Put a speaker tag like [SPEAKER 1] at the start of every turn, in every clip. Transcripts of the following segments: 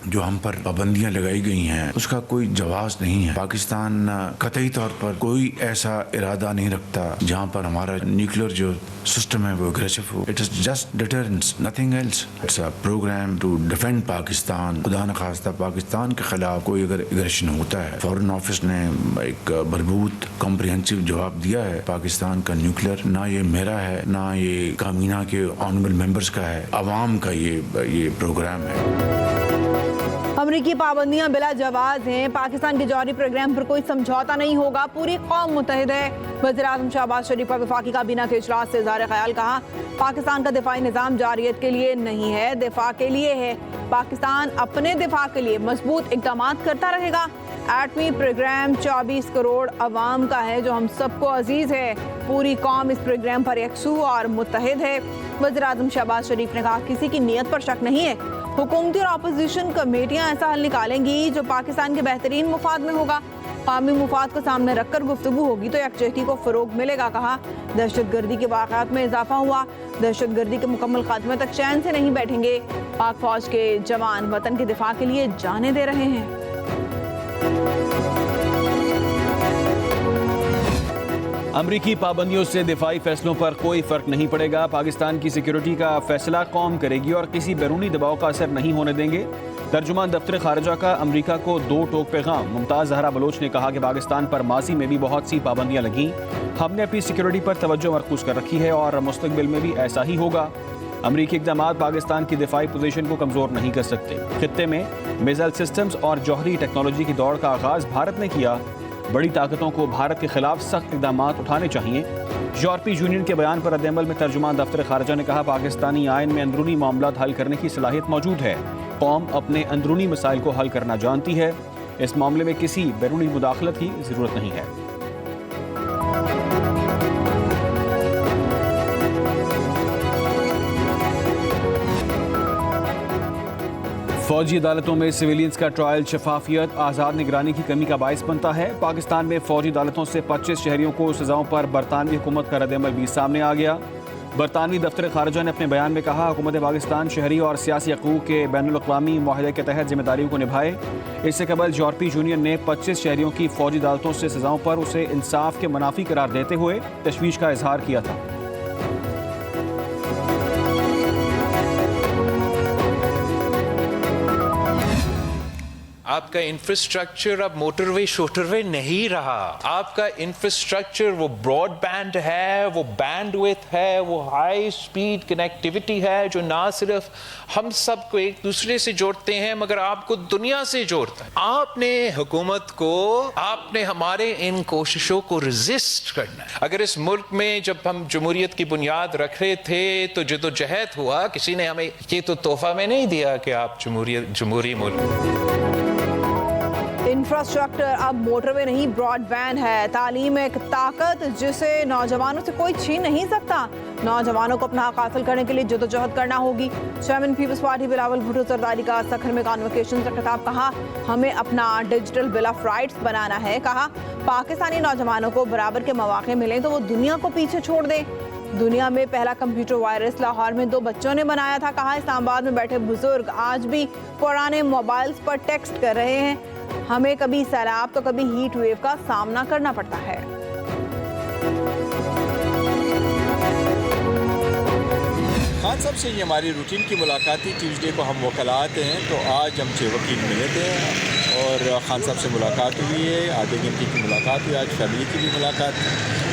[SPEAKER 1] जो हम पर पाबंदियां लगाई गई हैं उसका कोई जवाब नहीं है। पाकिस्तान कतई तौर पर कोई ऐसा इरादा नहीं रखता जहां पर हमारा न्यूक्लियर जो सिस्टम है वो एग्रेसिव हो। It is just deterrence, nothing else. It's a programme to defend Pakistan. खुदा न खास्ता पाकिस्तान के खिलाफ कोई अगर एग्रेशन होता है, फॉरेन ऑफिस ने एक भरपूर कॉम्प्रिहेंसिव जवाब दिया है। पाकिस्तान का न्यूक्लियर ना ये मेरा है ना ये कामीना के ऑनरेबल मेंबर्स का है, अवाम का ये प्रोग्राम है।
[SPEAKER 2] अमरीकी पाबंदियां बिला जवाज हैं। पाकिस्तान के जौहरी प्रोग्राम पर कोई समझौता नहीं होगा। पूरी कौम मुत्तहिद है। वज़ीर-ए-आज़म शहबाज शरीफ का वफाकी काबीना के इजलास से इज़हार ख्याल। कहा, पाकिस्तान का दिफाई निज़ाम जारियत के लिए नहीं है, दिफा के लिए है। पाकिस्तान अपने दिफा के लिए मजबूत इक़दाम करता रहेगा। एटमी प्रोग्राम 24 करोड़ अवाम का है जो हम सबको अजीज है। पूरी कौम इस प्रोग्राम पर यकसू और मुत्तहिद है। वज़ीर-ए-आज़म शहबाज शरीफ ने कहा, किसी की नीयत पर शक नहीं है। हुकूमती और अपोजिशन कमेटियां ऐसा हल निकालेंगी जो पाकिस्तान के बेहतरीन मुफाद में होगा। कौमी मुफाद को सामने रखकर गुफ्तगू होगी तो यकजहती को फ़रोग मिलेगा। कहा, दहशतगर्दी के वाक़यात में इजाफा हुआ, दहशतगर्दी के मुकम्मल खात्मे तक चैन से नहीं बैठेंगे। पाक फौज के जवान वतन के दिफा के लिए जाने दे रहे हैं।
[SPEAKER 3] अमरीकी पाबंदियों से दिफाई फैसलों पर कोई फर्क नहीं पड़ेगा। पाकिस्तान की सिक्योरिटी का फैसला कौम करेगी और किसी बैरूनी दबाव का असर नहीं होने देंगे। तर्जुमान दफ्तर खारजा का अमरीका को 2 टोक पैगाम। मुमताज़ ज़हरा बलोच ने कहा कि पाकिस्तान पर माजी में भी बहुत सी पाबंदियां लगीं। हमने अपनी सिक्योरिटी पर तवज्जो मरकूज़ कर रखी है और मुस्तकबिल में भी ऐसा ही होगा। अमरीकी इक़दाम पाकिस्तान की दिफाई पोजीशन को कमज़ोर नहीं कर सकते। खित्ते में मिसाइल सिस्टम्स और जौहरी टेक्नोलॉजी की दौड़ का आगाज़ भारत ने किया। बड़ी ताकतों को भारत के खिलाफ सख्त इक़दाम उठाने चाहिए। यूरोपीय यूनियन के बयान पर रद्द-ए-अमल में तर्जुमान दफ्तर खारजा ने कहा, पाकिस्तानी आइन में अंदरूनी मामलात हल करने की सलाहियत मौजूद है। कौम अपने अंदरूनी मसाइल को हल करना जानती है। इस मामले में किसी बैरूनी मुदाखलत की ज़रूरत नहीं है। फौजी अदालतों में सिविलियंस का ट्रायल शफाफियत आज़ाद निगरानी की कमी का बायस बनता है। पाकिस्तान में फौजी अदालतों से 25 शहरियों को सजाओं पर बरतानवी हुकूमत का रद्द-ए-अमल भी सामने आ गया। बरतानवी दफ्तर खारजा ने अपने बयान में कहा, हुकूमत पाकिस्तान शहरी और सियासी हकूक़ के बैनुल-अक़वामी मुआहदे के तहत जिम्मेदारियों को निभाए। इससे कबल यूरोपीय यूनियन ने 25 शहरियों की फौजी अदालतों से सजाओं पर उसे इंसाफ के मुनाफी करार देते हुए तशवीश का इजहार किया था।
[SPEAKER 4] आपका इंफ्रास्ट्रक्चर अब मोटरवे शोटरवे नहीं रहा। आपका इंफ्रास्ट्रक्चर वो ब्रॉडबैंड है, वो बैंडविड्थ है, वो हाई स्पीड कनेक्टिविटी है जो ना सिर्फ हम सबको एक दूसरे से जोड़ते हैं मगर आपको दुनिया से जोड़ता है। आपने हुकूमत को, आपने हमारे इन कोशिशों को रेजिस्ट करना है। अगर इस मुल्क में जब हम जमहूरियत की बुनियाद रख रहे थे तो जदोजहद हुआ, किसी ने हमें ये तो तोहफा में नहीं दिया कि आप जमहूरी मुल्क।
[SPEAKER 2] इंफ्रास्ट्रक्चर अब मोटरवे नहीं ब्रॉडबैंड है। तालीम एक ताकत जिसे नौजवानों से कोई छीन नहीं सकता। नौजवानों को अपना हक हासिल करने के लिए जदोजहद करना होगी। चेयरमैन पीपल्स पार्टी बिलावल भुट्टो जरदारी का सखर में कॉन्वोकेशन से खिताब। कहा, हमें अपना डिजिटल बिल ऑफ राइट्स बनाना है। कहा, पाकिस्तानी नौजवानों को बराबर के मौके मिलें तो वो दुनिया को पीछे छोड़ दें। दुनिया में पहला कंप्यूटर वायरस लाहौर में 2 बच्चों ने बनाया था। कहा, इस्लामाबाद में बैठे बुजुर्ग आज भी पुराने मोबाइल्स पर टेक्स्ट कर रहे हैं। हमें कभी सैलाब तो कभी हीट वेव का सामना करना पड़ता है।
[SPEAKER 5] खान साहब से ये हमारी रूटीन की मुलाकात थी। ट्यूसडे को हम वकलात हैं तो आज हम 6 वकील मिले थे और खान साहब से मुलाकात हुई है। आधे घंटे की मुलाकात हुई। आज फैमिली की भी मुलाकात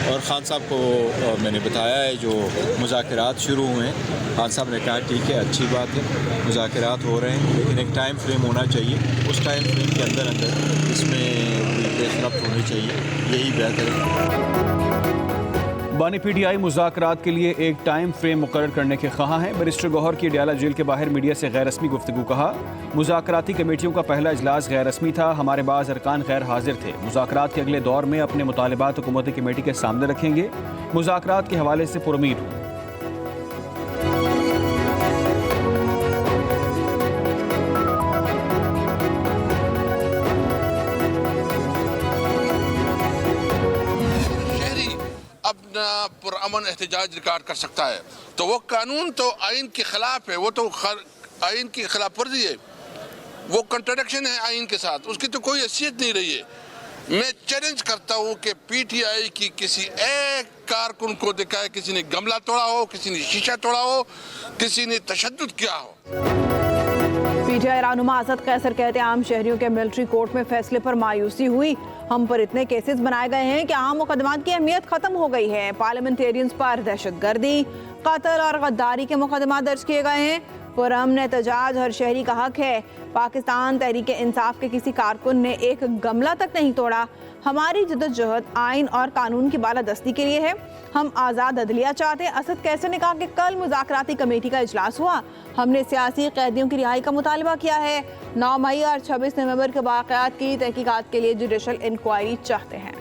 [SPEAKER 5] और ख़ान साहब को मैंने बताया है जो मुज़ाकरात शुरू हुए हैं। खान साहब ने कहा ठीक है, अच्छी बात है, मुज़ाकरात हो रहे हैं लेकिन एक टाइम फ्रेम होना चाहिए। उस टाइम फ्रेम के अंदर इसमें बेखरफ्त होनी चाहिए, यही बेहतर है।
[SPEAKER 3] बानी पीटीआई मुज़ाकरात के लिए एक टाइम फ्रेम मुकर्रर करने के ख़्वाह हैं। बैरिस्टर गौहर की अडयाला जेल के बाहर मीडिया से गैर रस्मी गुफ्तगू। कहा, मुज़ाकराती कमेटियों का पहला इजलास गैर रस्मी था। हमारे बाज़ अरकान गैर हाजिर थे। मुज़ाकरात के अगले दौर में अपने मुतालिबात हुकूमती कमेटी के सामने रखेंगे। मुज़ाकरात के हवाले से पुरुमीद हूँ।
[SPEAKER 6] पुरअमन एहतजाज रिकॉर्ड कर सकता है तो वो कानून तो आइन के खिलाफ है, वो तो आइन की खिलाफ वर्जी है। वो कंट्राडिक्शन है आइन के साथ, उसकी तो कोई हैसियत नहीं रही है। मैं चैलेंज करता हूँ कि पीटीआई की किसी एक कारकुन को दिखाए, किसी ने गमला तोड़ा हो, किसी ने शीशा तोड़ा हो, किसी ने तशद्दुद किया हो।
[SPEAKER 2] पीटीआई रहनुमा असद कैसर कहते हैं आम शहरियों के मिलिट्री कोर्ट में फैसले पर मायूसी हुई। हम पर इतने केसेस बनाए गए हैं कि आम मुकदमात की अहमियत खत्म हो गई है। पार्लियामेंटेरियंस पर दहशतगर्दी, कत्ल और गद्दारी के मुकदमा दर्ज किए गए हैं। पुरअमन एहतजाज हर शहरी का हक है। पाकिस्तान तहरीक इंसाफ के किसी कारकुन ने एक गमला तक नहीं तोड़ा। हमारी जद्दोजहद आइन और कानून की बालादस्ती के लिए है। हम आज़ाद अदलिया चाहते हैं। असद कैसर ने कहा कि कल मुज़ाकराती कमेटी का इजलास हुआ। हमने सियासी कैदियों की रिहाई का मुतालबा किया है। 9 मई और 26 नवंबर के वाक़यात की तहकीकात के लिए जुडिशल इंक्वायरी चाहते हैं।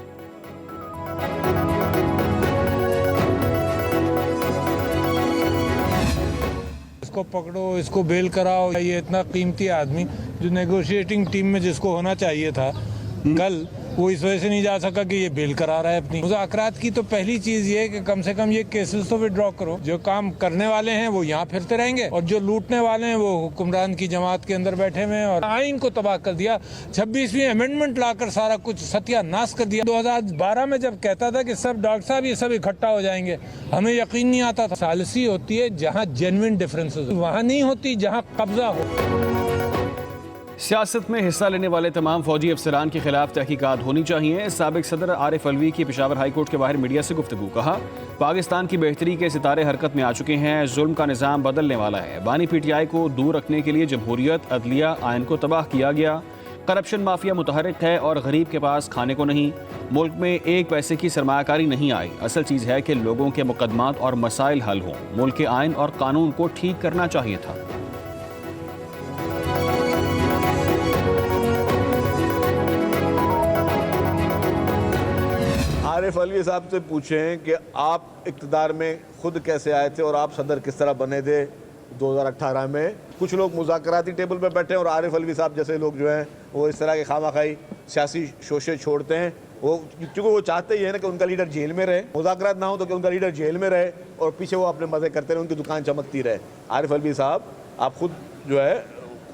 [SPEAKER 7] इसको पकड़ो, इसको बेल कराओ। ये इतना कीमती आदमी जो नेगोशिएटिंग टीम में जिसको होना चाहिए था, कल वो इस वजह से नहीं जा सका कि ये बेल करा रहा है अपनी। मुज़ाकरात की तो पहली चीज ये है कि कम से कम ये केसेस तो विड्रॉ करो। जो काम करने वाले हैं वो यहाँ फिरते रहेंगे और जो लूटने वाले हैं वो हुक्मरान की जमात के अंदर बैठे हुए हैं और आइन को तबाह कर दिया। 26वीं अमेंडमेंट लाकर सारा कुछ सत्यानाश कर दिया। 2012 में जब कहता था कि सब डॉक्टर साहब ये सब इकट्ठा हो जाएंगे, हमें यकीन नहीं आता था। सालिसी होती है जहाँ जेन्युइन डिफरेंसेस, वहाँ नहीं होती जहाँ कब्जा हो।
[SPEAKER 3] सियासत में हिस्सा लेने वाले तमाम फौजी अफसरान के खिलाफ तहकीकात होनी चाहिए। साबिक सदर आरिफ अलवी की पेशावर हाई कोर्ट के बाहर मीडिया से गुफ्तगू। कहा, पाकिस्तान की बेहतरी के सितारे हरकत में आ चुके हैं। जुल्म का निज़ाम बदलने वाला है। बानी पीटीआई को दूर रखने के लिए जमहूरियत, अदलिया, आइन को तबाह किया गया। करप्शन माफिया मुतहरिक है और गरीब के पास खाने को नहीं। मुल्क में एक पैसे की सरमायाकारी नहीं आई। असल चीज़ है कि लोगों के मुकदमात और मसाइल हल हों। मुल्क के आइन और कानून को ठीक करना चाहिए था।
[SPEAKER 8] आरिफ अलवी साहब से पूछें कि आप इक़्तिदार में खुद कैसे आए थे और आप सदर किस तरह बने थे 2018 में। कुछ लोग मुज़ाकराती टेबल पर बैठे हैं और आरिफ अलवी साहब जैसे लोग जो हैं वो इस तरह के खामाखाई सियासी शोशे छोड़ते हैं। वो क्योंकि वो चाहते ही है ना कि उनका लीडर जेल में रहे, मुज़ाकरात ना हो तो कि उनका लीडर जेल में रहे और पीछे वो अपने मज़े करते रहे, उनकी दुकान चमकती रहे। आरिफ अलवी साहब, आप खुद जो है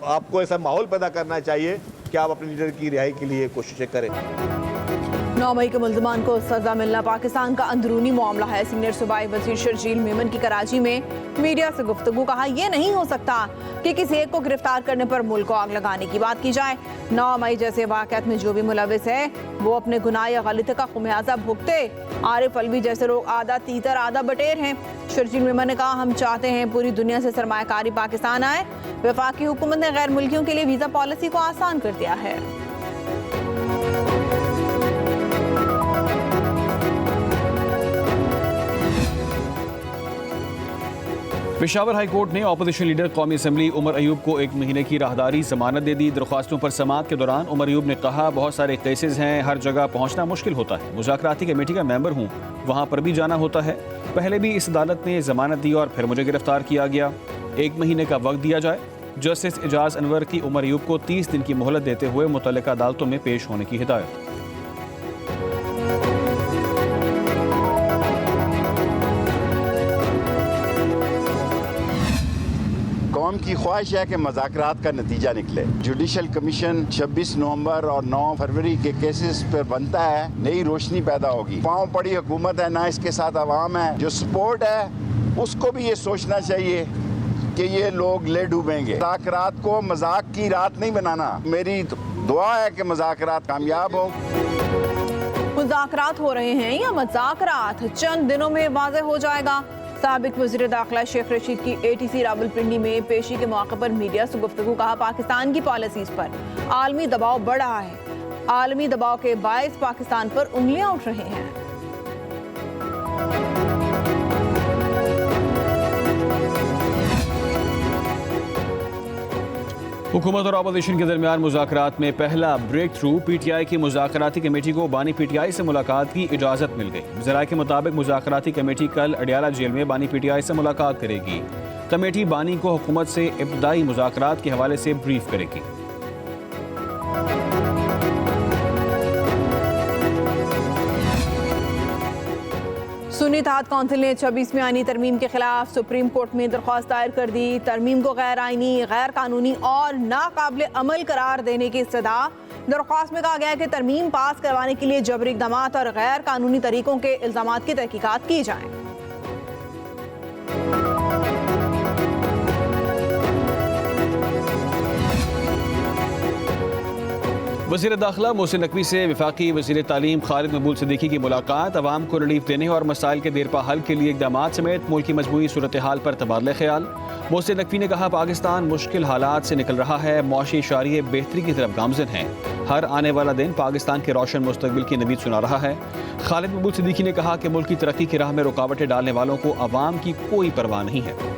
[SPEAKER 8] आपको ऐसा माहौल पैदा करना चाहिए कि आप अपने लीडर की रिहाई के लिए कोशिशें करें।
[SPEAKER 2] 9 मई के मुल्ज़मान को सजा मिलना पाकिस्तान का अंदरूनी मामला है। सीनियर सूबाई वज़ीर शर्जील मेमन की कराची में मीडिया से गुफ्तगू। कहा, यह नहीं हो सकता कि किसी एक को गिरफ्तार करने पर मुल्क को आग लगाने की बात की जाए। 9 मई जैसे वाक़यात में जो भी मुलविस है वो अपने गुनाह या गलती का खुमियाजा भुगते। आरिफ अलवी जैसे लोग आधा तीतर आधा बटेर हैं। शर्जील मेमन ने कहा, हम चाहते हैं पूरी दुनिया से सरमायाकारी पाकिस्तान आए। वफाकी हुकूमत ने गैर मुल्कियों के लिए वीज़ा पॉलिसी को आसान कर दिया है।
[SPEAKER 3] पेशावर हाई कोर्ट ने अपोजिशन लीडर कौमी असम्बली उमर अयूब को 1 महीने की राहदारी जमानत दे दी। दरख्वास्तों पर समाअत के दौरान उमर अयूब ने कहा, बहुत सारे केसेस हैं, हर जगह पहुंचना मुश्किल होता है। मुज़ाकराती कमेटी का मेंबर हूं, वहां पर भी जाना होता है। पहले भी इस अदालत ने जमानत दी और फिर मुझे गिरफ्तार किया गया। 1 महीने का वक्त दिया जाए। जस्टिस एजाज अनवर की उमर अयूब को 30 दिन की मोहलत देते हुए मुतल्लिका अदालतों में पेश होने की हिदायत।
[SPEAKER 9] कौम की ख्वाहिश है कि मुज़ाकरात का नतीजा निकले। जुडिशल कमीशन 26 नवंबर और 9 फरवरी के केसेस पर बनता है, नई रोशनी पैदा होगी। पाँव पड़ी हुकूमत है ना, इसके साथ अवाम है। जो सपोर्ट है उसको भी ये सोचना चाहिए कि ये लोग ले डूबेंगे। मुज़ाकरात को मजाक की रात नहीं बनाना। मेरी दुआ है कि मुज़ाकरात कामयाब हो।
[SPEAKER 2] मुज़ाकरात हो रहे हैं या मज़ाकरात, चंद दिनों में वाज़ेह हो जाएगा। साबिक वज़ीर दाखिला शेख रशीद की ATC रावलपिंडी में पेशी के मौके पर मीडिया से गुफ्तगू। कहा, पाकिस्तान की पॉलिसीज पर आलमी दबाव बढ़ रहा है। आलमी दबाव के बायस पाकिस्तान पर उंगलियां उठ रही हैं।
[SPEAKER 3] हुकूमत और अपोजिशन के दरमियान मुज़ाकरात में पहला ब्रेक थ्रू। PTI की मुज़ाकराती कमेटी को बानी PTI से मुलाकात की इजाज़त मिल गई। ज़राए के मुताबिक मुज़ाकराती कमेटी कल अडियाला जेल में बानी PTI से मुलाकात करेगी। कमेटी बानी को हुकूमत से इब्तदाई मुज़ाकरात के हवाले से ब्रीफ करेगी।
[SPEAKER 2] सुन्नी इत्तेहाद कौंसिल ने 26वीं आईनी तरमीम के खिलाफ सुप्रीम कोर्ट में दरख्वास्त दायर कर दी। तरमीम को गैर आईनी, गैर कानूनी और नाकाबिल अमल करार देने की इस्तदा। दरख्वास्त में कहा गया है कि तरमीम पास करवाने के लिए जबरी इक़दामात और गैर कानूनी तरीकों के इल्ज़ामात की तहकीकात की जाएं।
[SPEAKER 3] वज़ीर दाखिला मोहसिन नकवी से वफाकी वज़ीर तालीम खालिद मकबूल सिद्दीकी की मुलाकात। अवाम को रिलीफ देने और मसाइल के देरपा हल के लिए इक़दामात समेत मुल्क की मजमूई सूरत हाल पर तबादला ख्याल। मोहसिन नकवी ने कहा, पाकिस्तान मुश्किल हालात से निकल रहा है, मुआशी इशारिये बेहतरी की तरफ गामज़न हैं। हर आने वाला दिन पाकिस्तान के रोशन मुस्तकबिल की नवीद सुना रहा है। खालिद मकबूल सिद्दीकी ने कहा कि मुल्क की तरक्की की राह में रुकावटें डालने वालों को अवाम की कोई परवाह नहीं है।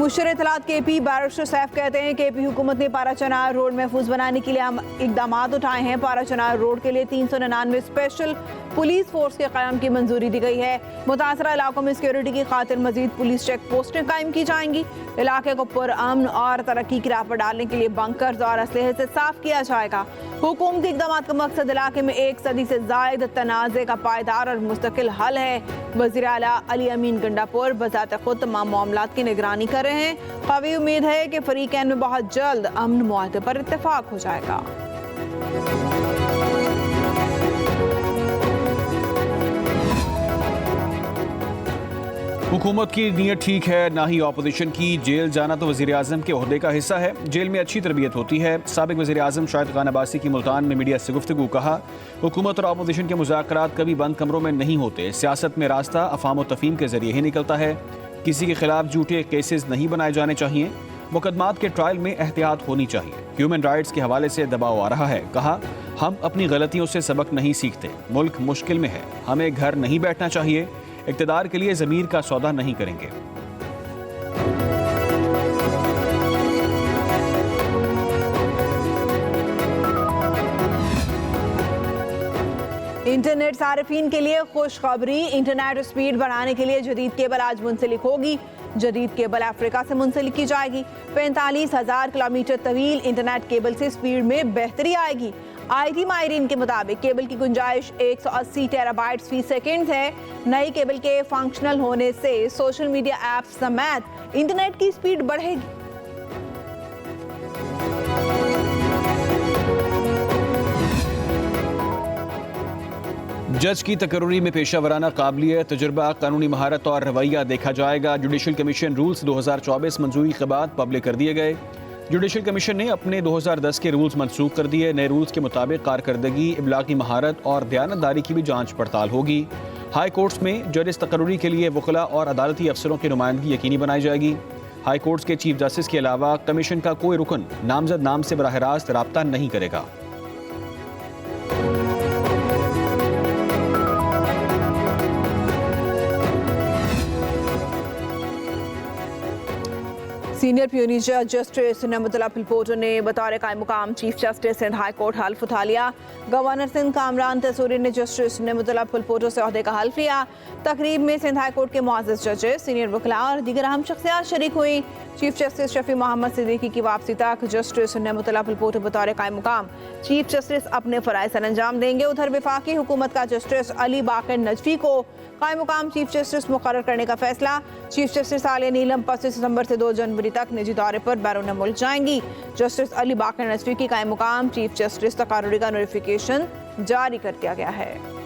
[SPEAKER 2] मुशर इत्तलात KP बैरिस्टर सैफ कहते हैं KP हुकूमत ने पारा चनार रोड महफूज बनाने के लिए इकदामात उठाए हैं। पारा चनार रोड के लिए 399 स्पेशल पुलिस फोर्स के क़याम की मंजूरी दी गई है। मुतासरा इलाकों में सिक्योरिटी की खातिर मजीद पुलिस चेक पोस्टें कायम की जाएंगी। इलाके को पुरअमन और तरक्की की राह पर डालने के लिए बंकर्स और असलहे से साफ किया जाएगा। हुकूमती इक़दामात का मकसद इलाके में 1 सदी से जायद तनाज़े का पायदार और मुस्तकिल हल है। वज़ीर आला अली अमीन गंडापुर बज़ात खुद तमाम मामलात की निगरानी कर रहे हैं। काफ़ी उम्मीद है कि फ़रीक़ैन में बहुत जल्द अमन मुआहदे पर इत्तेफाक हो जाएगा।
[SPEAKER 3] हुकूमत की नीयत ठीक है, ना ही ऑपोजिशन की। जेल जाना तो वज़ीर आज़म के ओहदे का हिस्सा है। जेल में अच्छी तरबियत होती है। साबिक़ वज़ीर आज़म शाहिद खान अब्बासी की मुल्तान में मीडिया से गुफ्तगू। कहा, हुकूमत और ऑपोजिशन के मुज़ाकरात कभी बंद कमरों में नहीं होते। सियासत में रास्ता अफ़ाम व तफ़हीम के ज़रिए ही निकलता है। किसी के खिलाफ झूठे केसेस नहीं बनाए जाने चाहिए। मुकदमात के ट्रायल में एहतियात होनी चाहिए। ह्यूमन राइट्स के हवाले से दबाव आ रहा है। कहा, हम अपनी गलतियों से सबक नहीं सीखते। मुल्क मुश्किल में है, हमें घर नहीं बैठना चाहिए। इक़्तिदार के लिए ज़मीर का सौदा नहीं करेंगे।
[SPEAKER 2] इंटरनेट सारिफीन के लिए खुशखबरी। इंटरनेट स्पीड बढ़ाने के लिए जदीद केबल आज मुंसलिक होगी। जदीद केबल अफ्रीका से मुंसलिक की जाएगी। 45,000 किलोमीटर तवील इंटरनेट केबल से स्पीड में बेहतरी आएगी। IT माहिरीन के मुताबिक केबल की गुंजाइश 180 टेराबाइट्स फी सेकेंड है। नई केबल के फंक्शनल होने से सोशल मीडिया ऐप्स समेत इंटरनेट की स्पीड बढ़ेगी।
[SPEAKER 3] जज की तकर्री में पेशा वराना काबिलियत, तजुर्बा, कानूनी महारत और रवैया देखा जाएगा। जुडिशल कमीशन रूल्स 2024 मंजूरी के बाद पब्लिक कर दिए गए। जुडिशल कमीशन ने अपने 2010 के रूल्स मनसूख कर दिए। नए रूल्स के मुताबिक कारकर्दगी, इब्लागी महारत और दयानतदारी की भी जांच पड़ताल होगी। हाई कोर्ट्स में जजेस तकर्री के लिए वकला और अदालती अफसरों की नुमाइंदगी यकीनी बनाई जाएगी। हाई कोर्ट्स के चीफ जस्टिस के अलावा कमीशन का कोई रुकन नामजद नाम से बराह रास्त राब्ता नहीं करेगा।
[SPEAKER 2] सीनियर प्यूनी जज जस्टिस नेमतुल्लाह फिलपोटो ने बतौर कायम मुकाम chief justice Sindh high court हल्फ उठा लिया। गवर्नर सिंध कामरान तसूरी ने जस्टिस नेमतुल्लाह फिलपोटो से ओहदे का हल्फ लिया। तकरीब में सिंध हाई कोर्ट के मुअज़्ज़ज़ जजेस, सीनियर वकला और दीगर अहम शख्सियात शरीक हुई। चीफ जस्टिस शफी मोहम्मद सिद्दीकी की वापसी तक जस्टिस नेमतुल्लाह फिलपोटो बतौर कायम मुकाम चीफ जस्टिस अपने फ़राइज़ सर अंजाम देंगे। उधर वफाकी हुकूमत का जस्टिस अली बाकर नजफी को कायम मुकाम चीफ जस्टिस मुकर्रर करने का फैसला। चीफ जस्टिस आलिया नीलम 25 सितंबर से 2 जनवरी तक निजी दौरे पर बैरून मुल्क जाएंगी। जस्टिस अली बाकर नजफी की कायम मुकाम चीफ जस्टिस तकर्री का नोटिफिकेशन जारी कर दिया गया है।